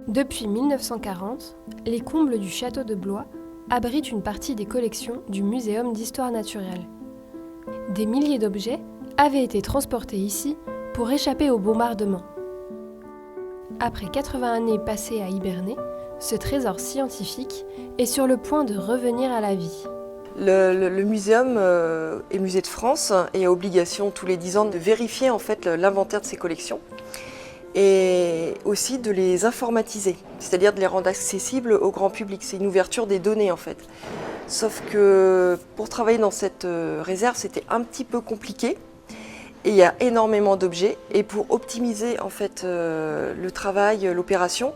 Depuis 1940, les combles du château de Blois abritent une partie des collections du Muséum d'histoire naturelle. Des milliers d'objets avaient été transportés ici pour échapper au bombardement. Après 80 années passées à hiberner, ce trésor scientifique est sur le point de revenir à la vie. Le muséum est musée de France et a obligation tous les 10 ans de vérifier en fait l'inventaire de ses collections et aussi de les informatiser, c'est-à-dire de les rendre accessibles au grand public. C'est une ouverture des données en fait. Sauf que pour travailler dans cette réserve, c'était un petit peu compliqué. Et il y a énormément d'objets et pour optimiser en fait le travail, l'opération,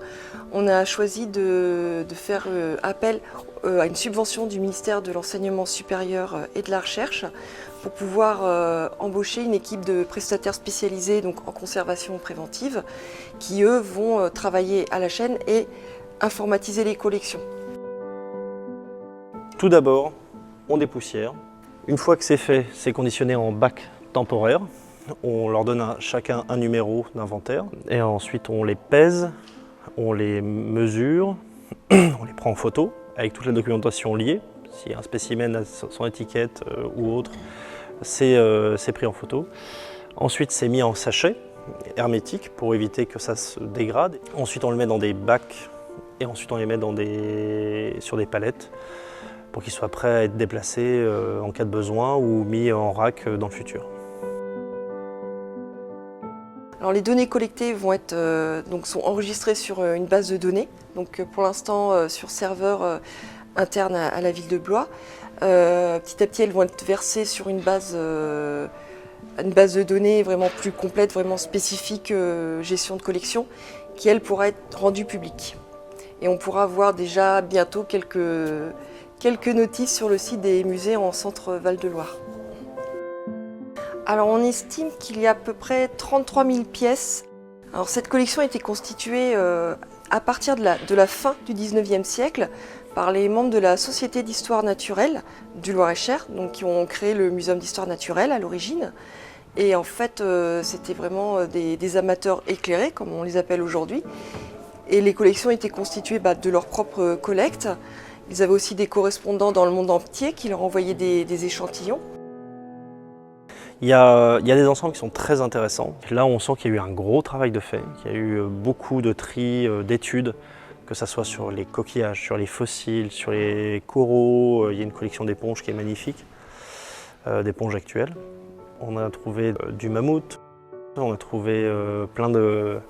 on a choisi de faire appel à une subvention du ministère de l'Enseignement supérieur et de la Recherche pour pouvoir embaucher une équipe de prestataires spécialisés donc en conservation préventive qui eux vont travailler à la chaîne et informatiser les collections. Tout d'abord, on dépoussière. Une fois que c'est fait, c'est conditionné en bac temporaire. On leur donne chacun un numéro d'inventaire et ensuite on les pèse, on les mesure, on les prend en photo avec toute la documentation liée. Si un spécimen a son étiquette ou autre, c'est pris en photo. Ensuite c'est mis en sachet hermétique pour éviter que ça se dégrade. Ensuite on le met dans des bacs et ensuite on les met sur des palettes pour qu'ils soient prêts à être déplacés en cas de besoin ou mis en rack dans le futur. Alors, les données collectées sont enregistrées sur une base de données, donc pour l'instant sur serveur interne à la ville de Blois. Petit à petit, elles vont être versées sur une base de données vraiment plus complète, vraiment spécifique gestion de collection, qui elle pourra être rendue publique. Et on pourra voir déjà bientôt quelques notices sur le site des musées en centre Val-de-Loire. Alors on estime qu'il y a à peu près 33 000 pièces. Alors cette collection a été constituée à partir de la fin du 19e siècle par les membres de la Société d'histoire naturelle du Loir-et-Cher, donc qui ont créé le Muséum d'histoire naturelle à l'origine. Et en fait, c'était vraiment des amateurs éclairés, comme on les appelle aujourd'hui. Et les collections étaient constituées de leur propre collecte. Ils avaient aussi des correspondants dans le monde entier qui leur envoyaient des échantillons. Il y a des ensembles qui sont très intéressants. Là, on sent qu'il y a eu un gros travail de fait, qu'il y a eu beaucoup de tri, d'études, que ce soit sur les coquillages, sur les fossiles, sur les coraux. Il y a une collection d'éponges qui est magnifique, d'éponges actuelles. On a trouvé du mammouth, on a trouvé plein de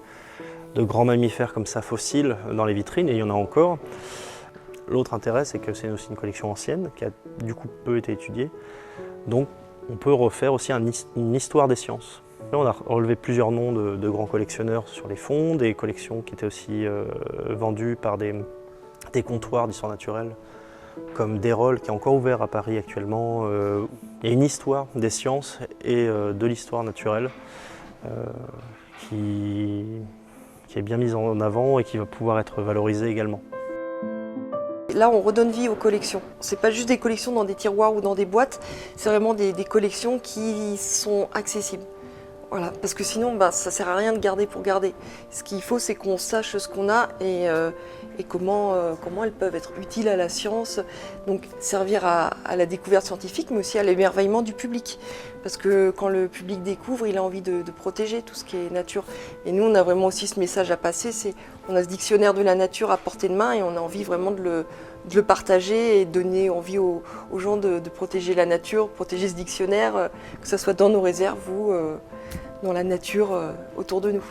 grands mammifères comme ça fossiles dans les vitrines, et il y en a encore. L'autre intérêt, c'est que c'est aussi une collection ancienne qui a du coup peu été étudiée. Donc, on peut refaire aussi une histoire des sciences. Là, on a relevé plusieurs noms de grands collectionneurs sur les fonds, des collections qui étaient aussi vendues par des comptoirs d'histoire naturelle, comme Dérolle, qui est encore ouvert à Paris actuellement. Il y a une histoire des sciences et de l'histoire naturelle qui est bien mise en avant et qui va pouvoir être valorisée également. Là, on redonne vie aux collections. C'est pas juste des collections dans des tiroirs ou dans des boîtes, c'est vraiment des collections qui sont accessibles. Voilà, parce que sinon, ça sert à rien de garder pour garder. Ce qu'il faut, c'est qu'on sache ce qu'on a et comment elles peuvent être utiles à la science, donc servir à la découverte scientifique, mais aussi à l'émerveillement du public. Parce que quand le public découvre, il a envie de protéger tout ce qui est nature. Et nous, on a vraiment aussi ce message à passer, on a ce dictionnaire de la nature à portée de main et on a envie vraiment de le partager et donner envie aux gens de protéger la nature, protéger ce dictionnaire, que ce soit dans nos réserves ou dans la nature autour de nous.